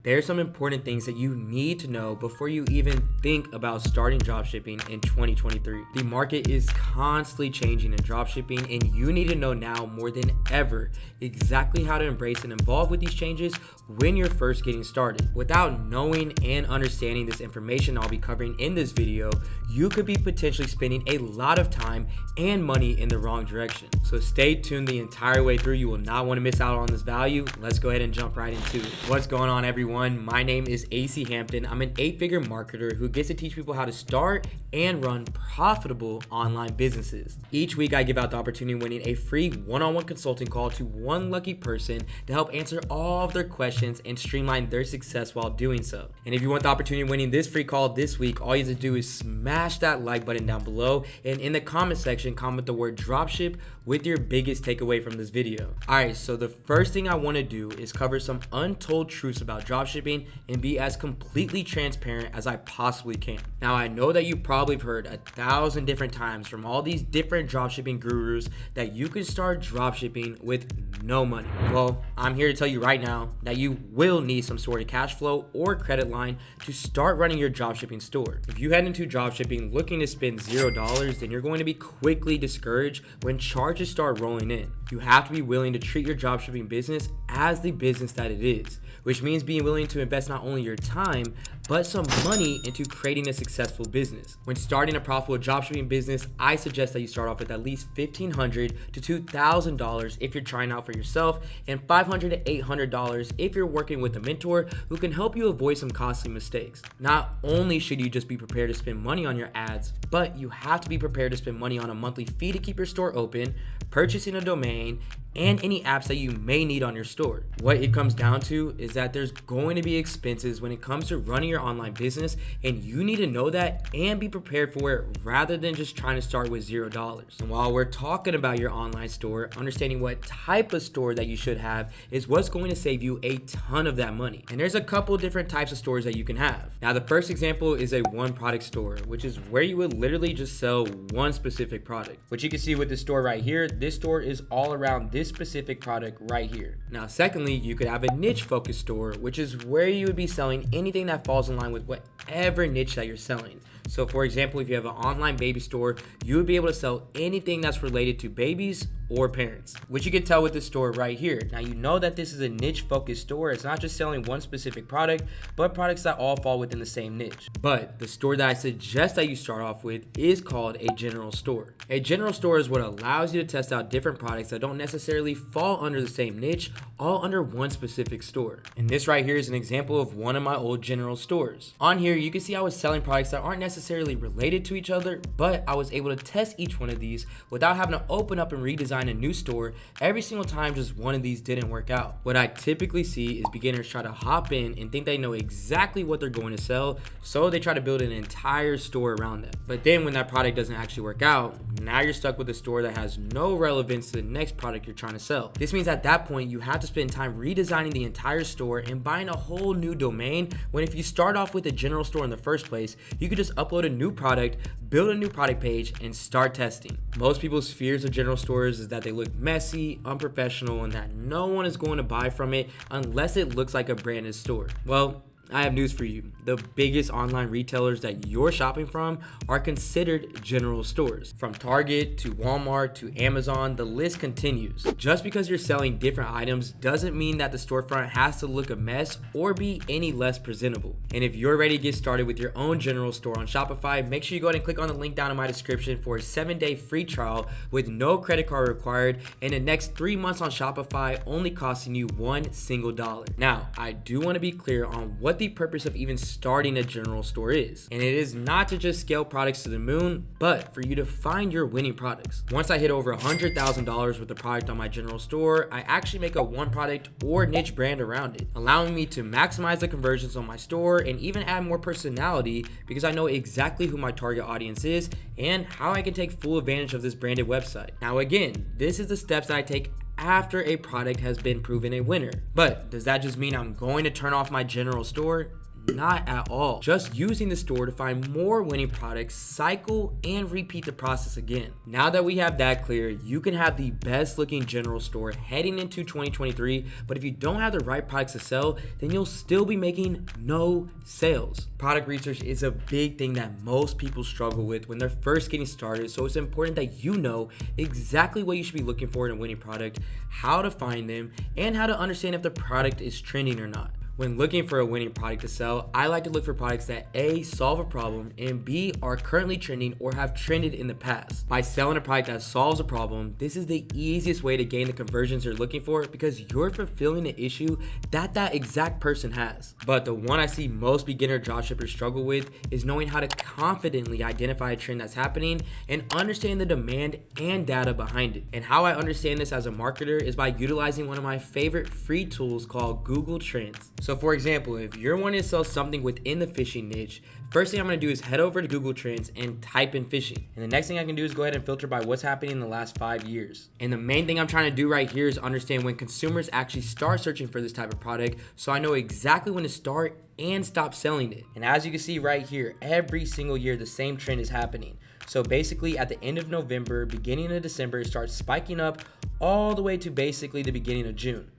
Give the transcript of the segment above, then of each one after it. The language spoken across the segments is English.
There's some important things that you need to know before you even think about starting dropshipping in 2023. The market is constantly changing in dropshipping, and you need to know now more than ever exactly how to embrace and evolve with these changes when you're first getting started. Without knowing and understanding this information I'll be covering in this video, you could be potentially spending a lot of time and money in the wrong direction. So stay tuned the entire way through. You will not want to miss out on this value. Let's go ahead and jump right into it. What's going on, everyone? My name is AC Hampton. I'm an 8-figure marketer who gets to teach people how to start and run profitable online businesses. Each week I give out the opportunity of winning a free one-on-one consulting call to one lucky person to help answer all of their questions and streamline their success while doing so. And if you want the opportunity of winning this free call this week, all you have to do is smash that like button down below, and in the comment section comment the word dropship with your biggest takeaway from this video. Alright, so the first thing I want to do is cover some untold truths about dropshipping and be as completely transparent as I possibly can. Now, I know that you probably have heard 1,000 different times from all these different dropshipping gurus that you can start dropshipping with no money. Well, I'm here to tell you right now that you will need some sort of cash flow or credit line to start running your dropshipping store. If you head into dropshipping looking to spend $0, then you're going to be quickly discouraged when charges start rolling in. You have to be willing to treat your dropshipping business as the business that it is, which means being willing to invest not only your time, but some money into creating a successful business. When starting a profitable dropshipping business, I suggest that you start off with at least $1,500 to $2,000 if you're trying out for yourself, and $500 to $800 if you're working with a mentor who can help you avoid some costly mistakes. Not only should you just be prepared to spend money on your ads, but you have to be prepared to spend money on a monthly fee to keep your store open, purchasing a domain, and any apps that you may need on your store. What it comes down to is that there's going to be expenses when it comes to running your online business, and you need to know that and be prepared for it rather than just trying to start with $0. And while we're talking about your online store, understanding what type of store that you should have is what's going to save you a ton of that money. And there's a couple different types of stores that you can have. Now, the first example is a one product store, which is where you would literally just sell one specific product. What you can see with this store right here, this store is all around this specific product right here. Now, secondly, you could have a niche focused store, which is where you would be selling anything that falls in line with whatever niche that you're selling. So for example, if you have an online baby store, you would be able to sell anything that's related to babies or parents, which you can tell with this store right here. Now, you know that this is a niche focused store. It's not just selling one specific product, but products that all fall within the same niche. But the store that I suggest that you start off with is called a general store. A general store is what allows you to test out different products that don't necessarily fall under the same niche, all under one specific store. And this right here is an example of one of my old general stores. On here, you can see I was selling products that aren't necessarily related to each other, but I was able to test each one of these without having to open up and redesign a new store every single time just one of these didn't work out. What I typically see is beginners try to hop in and think they know exactly what they're going to sell, so they try to build an entire store around that. But then when that product doesn't actually work out, now you're stuck with a store that has no relevance to the next product you're trying to sell. This means at that point you have to spend time redesigning the entire store and buying a whole new domain, when if you start off with a general store in the first place, you could just upload a new product, build a new product page, and start testing. Most people's fears of general stores is that they look messy, unprofessional, and that no one is going to buy from it unless it looks like a branded store. Well, I have news for you. The biggest online retailers that you're shopping from are considered general stores. From Target to Walmart to Amazon, the list continues. Just because you're selling different items doesn't mean that the storefront has to look a mess or be any less presentable. And if you're ready to get started with your own general store on Shopify, make sure you go ahead and click on the link down in my description for a 7-day free trial with no credit card required, and the next 3 months on Shopify only costing you $1 single. Now, I do want to be clear on what the purpose of even starting a general store is. And it is not to just scale products to the moon, but for you to find your winning products. Once I hit over $100,000 with the product on my general store, I actually make a one product or niche brand around it, allowing me to maximize the conversions on my store and even add more personality, because I know exactly who my target audience is and how I can take full advantage of this branded website. Now again, this is the steps that I take after a product has been proven a winner. But does that just mean I'm going to turn off my general store? Not at all. Just using the store to find more winning products, cycle, and repeat the process again. Now that we have that clear, you can have the best looking general store heading into 2023, but if you don't have the right products to sell, then you'll still be making no sales. Product research is a big thing that most people struggle with when they're first getting started, so it's important that you know exactly what you should be looking for in a winning product, how to find them, and how to understand if the product is trending or not. When looking for a winning product to sell, I like to look for products that A, solve a problem, and B, are currently trending or have trended in the past. By selling a product that solves a problem, this is the easiest way to gain the conversions you're looking for because you're fulfilling the issue that exact person has. But the one I see most beginner dropshippers struggle with is knowing how to confidently identify a trend that's happening and understand the demand and data behind it. And how I understand this as a marketer is by utilizing one of my favorite free tools called Google Trends. So for example, if you're wanting to sell something within the fishing niche, first thing I'm going to do is head over to Google Trends and type in fishing. And the next thing I can do is go ahead and filter by what's happening in the last 5 years. And the main thing I'm trying to do right here is understand when consumers actually start searching for this type of product, so I know exactly when to start and stop selling it. And as you can see right here, every single year the same trend is happening. So basically at the end of November, beginning of December, it starts spiking up all the way to basically the beginning of June.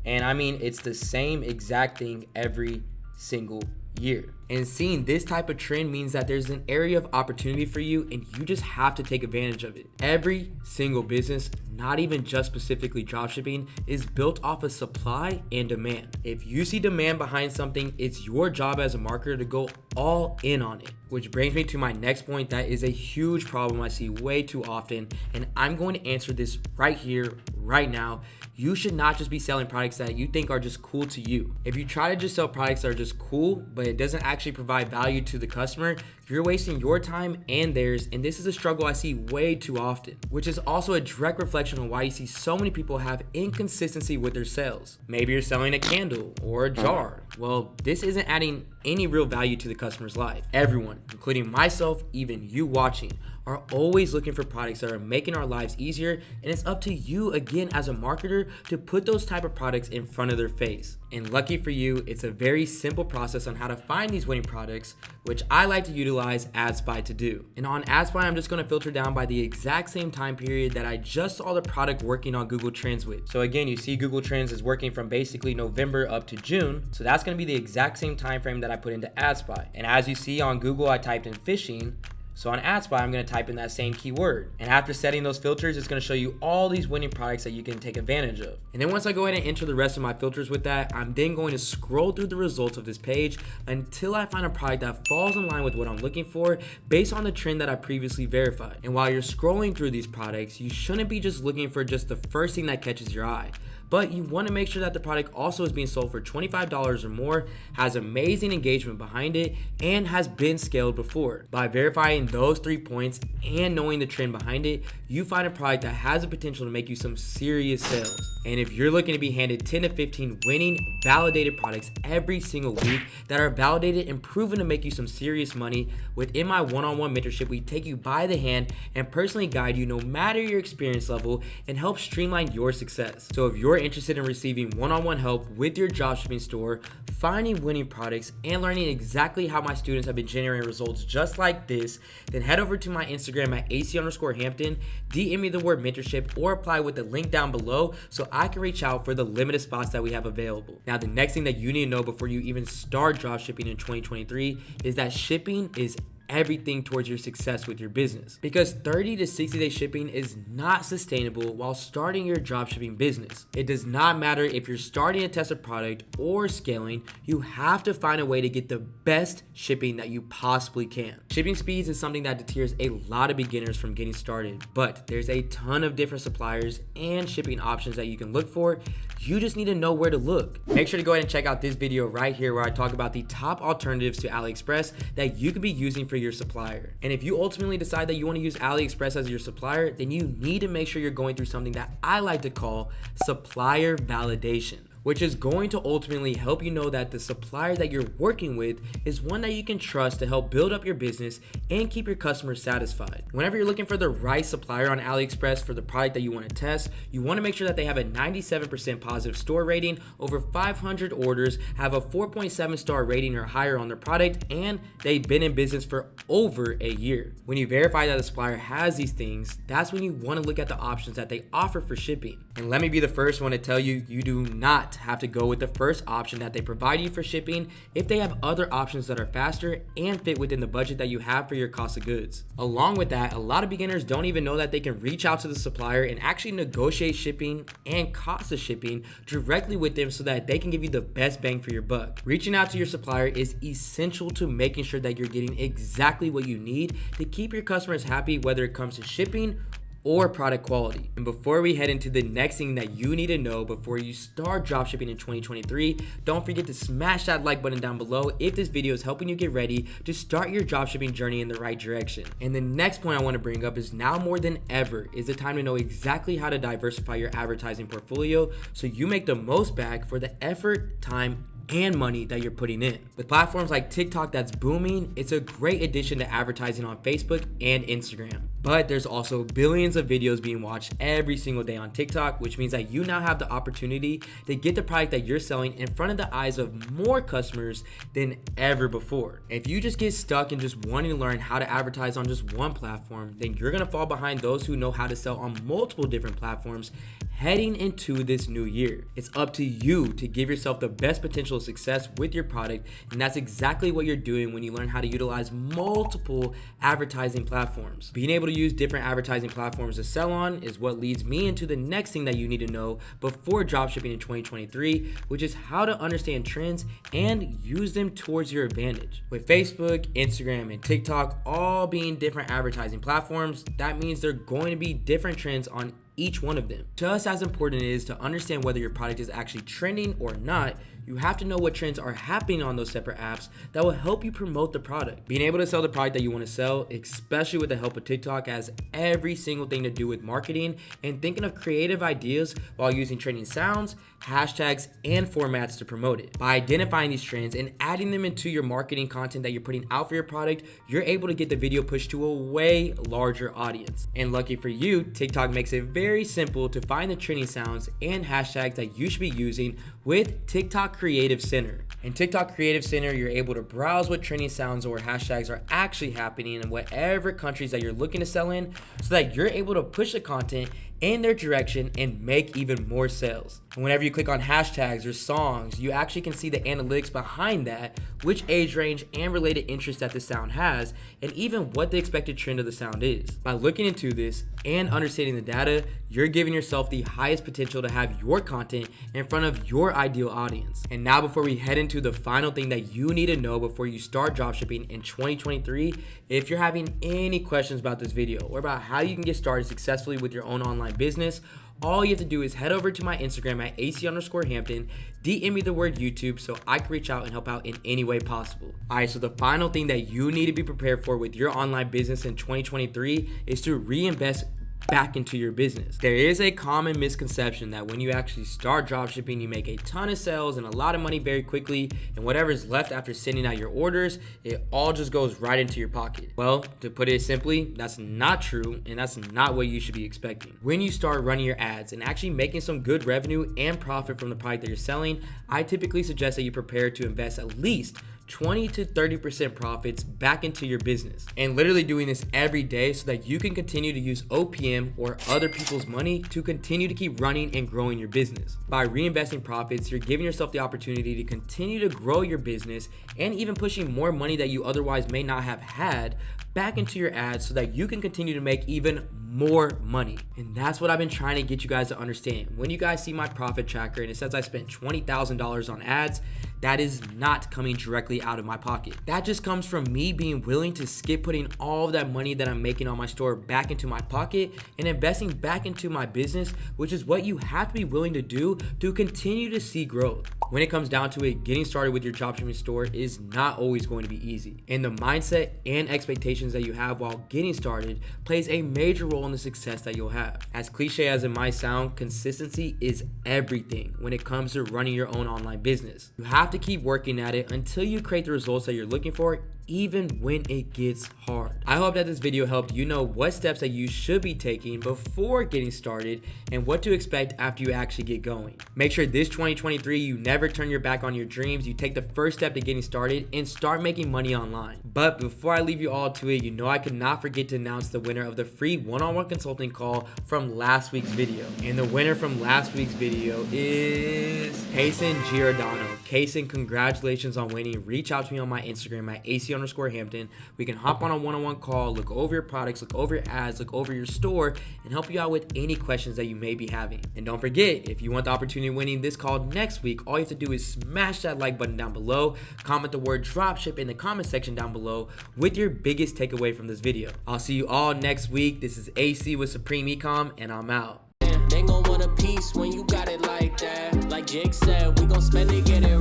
And I mean, it's the same exact thing every single year. And seeing this type of trend means that there's an area of opportunity for you and you just have to take advantage of it. Every single business, not even just specifically dropshipping, is built off of supply and demand. If you see demand behind something, it's your job as a marketer to go all in on it. Which brings me to my next point that is a huge problem I see way too often, and I'm going to answer this right here, right now. You should not just be selling products that you think are just cool to you. If you try to just sell products that are just cool, but it doesn't actually provide value to the customer, you're wasting your time and theirs, and this is a struggle I see way too often, which is also a direct reflection on why you see so many people have inconsistency with their sales. Maybe you're selling a candle or a jar. Well, this isn't adding any real value to the customer's life. Everyone, including myself, even you watching, are always looking for products that are making our lives easier, and it's up to you again as a marketer to put those type of products in front of their face. And lucky for you, it's a very simple process on how to find these winning products, which I like to utilize AdSpy to do. And on AdSpy, I'm just going to filter down by the exact same time period that I just saw the product working on Google Trends with. So again, you see Google Trends is working from basically November up to June. So that's going to be the exact same time frame that I put into AdSpy. And as you see on Google, I typed in fishing. So on AdSpy, I'm going to type in that same keyword. And after setting those filters, it's going to show you all these winning products that you can take advantage of. And then once I go ahead and enter the rest of my filters with that, I'm then going to scroll through the results of this page until I find a product that falls in line with what I'm looking for based on the trend that I previously verified. And while you're scrolling through these products, you shouldn't be just looking for just the first thing that catches your eye. But you want to make sure that the product also is being sold for $25 or more, has amazing engagement behind it, and has been scaled before. By verifying those 3 points and knowing the trend behind it, you find a product that has the potential to make you some serious sales. And if you're looking to be handed 10 to 15 winning, validated products every single week that are validated and proven to make you some serious money, within my one-on-one mentorship, we take you by the hand and personally guide you no matter your experience level and help streamline your success. So if you're interested in receiving one-on-one help with your dropshipping store, finding winning products, and learning exactly how my students have been generating results just like this, then head over to my Instagram at AC_Hampton, DM me the word mentorship, or apply with the link down below so I can reach out for the limited spots that we have available. Now, the next thing that you need to know before you even start dropshipping in 2023 is that shipping is everything towards your success with your business, because 30 to 60 day shipping is not sustainable while starting your dropshipping business. It does not matter if you're starting to test a product or scaling, you have to find a way to get the best shipping that you possibly can. Shipping speeds is something that deters a lot of beginners from getting started, but there's a ton of different suppliers and shipping options that you can look for. You just need to know where to look. Make sure to go ahead and check out this video right here where I talk about the top alternatives to AliExpress that you could be using for your supplier. And if you ultimately decide that you want to use AliExpress as your supplier, then you need to make sure you're going through something that I like to call supplier validation, which is going to ultimately help you know that the supplier that you're working with is one that you can trust to help build up your business and keep your customers satisfied. Whenever you're looking for the right supplier on AliExpress for the product that you want to test, you want to make sure that they have a 97% positive store rating, over 500 orders, have a 4.7 star rating or higher on their product, and they've been in business for over a year. When you verify that the supplier has these things, that's when you want to look at the options that they offer for shipping. And let me be the first one to tell you, you do not have to go with the first option that they provide you for shipping if they have other options that are faster and fit within the budget that you have for your cost of goods. Along with that, a lot of beginners don't even know that they can reach out to the supplier and actually negotiate shipping and cost of shipping directly with them so that they can give you the best bang for your buck. Reaching out to your supplier is essential to making sure that you're getting exactly what you need to keep your customers happy, whether it comes to shipping or product quality. And before we head into the next thing that you need to know before you start dropshipping in 2023, don't forget to smash that like button down below if this video is helping you get ready to start your dropshipping journey in the right direction. And the next point I want to bring up is now more than ever is the time to know exactly how to diversify your advertising portfolio so you make the most back for the effort, time, and money that you're putting in. With platforms like TikTok that's booming, it's a great addition to advertising on Facebook and Instagram. But there's also billions of videos being watched every single day on TikTok, which means that you now have the opportunity to get the product that you're selling in front of the eyes of more customers than ever before. If you just get stuck in just wanting to learn how to advertise on just one platform, then you're gonna fall behind those who know how to sell on multiple different platforms heading into this new year. It's up to you to give yourself the best potential of success with your product, and that's exactly what you're doing when you learn how to utilize multiple advertising platforms. Being able to use different advertising platforms to sell on is what leads me into the next thing that you need to know before dropshipping in 2023, which is how to understand trends and use them towards your advantage. With Facebook, Instagram, and TikTok all being different advertising platforms, that means there are going to be different trends on each one of them. Just as important it is to understand whether your product is actually trending or not, you have to know what trends are happening on those separate apps that will help you promote the product. Being able to sell the product that you want to sell, especially with the help of TikTok, has every single thing to do with marketing and thinking of creative ideas while using trending sounds, hashtags, and formats to promote it. By identifying these trends and adding them into your marketing content that you're putting out for your product, you're able to get the video pushed to a way larger audience. And lucky for you, TikTok makes it very simple to find the trending sounds and hashtags that you should be using with TikTok Creative Center. In TikTok Creative Center, you're able to browse what trending sounds or hashtags are actually happening in whatever countries that you're looking to sell in so that you're able to push the content in their direction and make even more sales. And whenever you click on hashtags or songs, you actually can see the analytics behind that, which age range and related interests that the sound has, and even what the expected trend of the sound is. By looking into this and understanding the data, you're giving yourself the highest potential to have your content in front of your ideal audience. And now before we head into the final thing that you need to know before you start dropshipping in 2023, if you're having any questions about this video or about how you can get started successfully with your own online business, all you have to do is head over to my Instagram at AC_Hampton, DM me the word YouTube so I can reach out and help out in any way possible. Alright, so the final thing that you need to be prepared for with your online business in 2023 is to reinvest back into your business. There is a common misconception that when you actually start dropshipping, you make a ton of sales and a lot of money very quickly, and whatever's left after sending out your orders, it all just goes right into your pocket. Well, to put it simply, that's not true, and that's not what you should be expecting. When you start running your ads and actually making some good revenue and profit from the product that you're selling, I typically suggest that you prepare to invest at least 20 to 30% profits back into your business, and literally doing this every day so that you can continue to use OPM or other people's money to continue to keep running and growing your business. By reinvesting profits, you're giving yourself the opportunity to continue to grow your business and even pushing more money that you otherwise may not have had back into your ads so that you can continue to make even more money. And that's what I've been trying to get you guys to understand. When you guys see my profit tracker and it says I spent $20,000 on ads, that is not coming directly out of my pocket. That just comes from me being willing to skip putting all of that money that I'm making on my store back into my pocket and investing back into my business, which is what you have to be willing to do to continue to see growth. When it comes down to it, getting started with your dropshipping store is not always going to be easy. And the mindset and expectations that you have while getting started plays a major role role in the success that you'll have. As cliche as it might sound, consistency is everything when it comes to running your own online business. You have to keep working at it until you create the results that you're looking for, even when it gets hard. I hope that this video helped you know what steps that you should be taking before getting started and what to expect after you actually get going. Make sure this 2023 you never turn your back on your dreams, you take the first step to getting started and start making money online. But before I leave you all to it, you know I could not forget to announce the winner of the free one-on-one consulting call from last week's video. And the winner from last week's video is Kaysen Giordano. Kaysen, congratulations on winning. Reach out to me on my Instagram at AC_Hampton. We can hop on a one-on-one call, look over your products, look over your ads, look over your store, and help you out with any questions that you may be having. And don't forget, if you want the opportunity of winning this call next week, all you have to do is smash that like button down below, comment the word dropship in the comment section down below with your biggest takeaway from this video. I'll see you all next week. This is AC with Supreme Ecom, and I'm out. They gon' want a piece when you got it like that. Like Jake said, we gon' spend it, get it